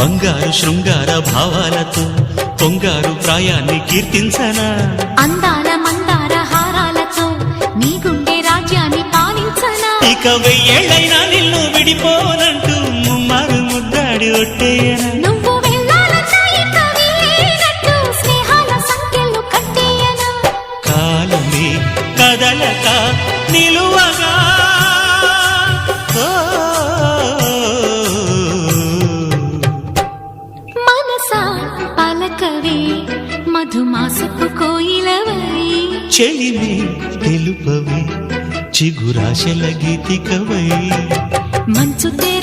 బంగారు శృంగార భావాలతో పొంగారు ప్రాయాన్ని కీర్తించనా అందాల మందార హారాలతో నీ గుండె రాజ్యాన్ని పాలించనా ఇక వెయ్యేళ్ళైనా నిన్ను విడిపోనంటూ ముమ్మారు ముద్దాడి ఒట్టేయనా నువ్వు వెళ్ళాలన్నా ఇక వీలేనట్టు స్నేహాల సంఖ్యలు కట్టేయనా కాలమే కదలక నిలువగా మనసా పలకవే మధుమాసపు కోయిలవై చెలిమి తెలుపవే చిగురాశల గీతికవై మంచు తెర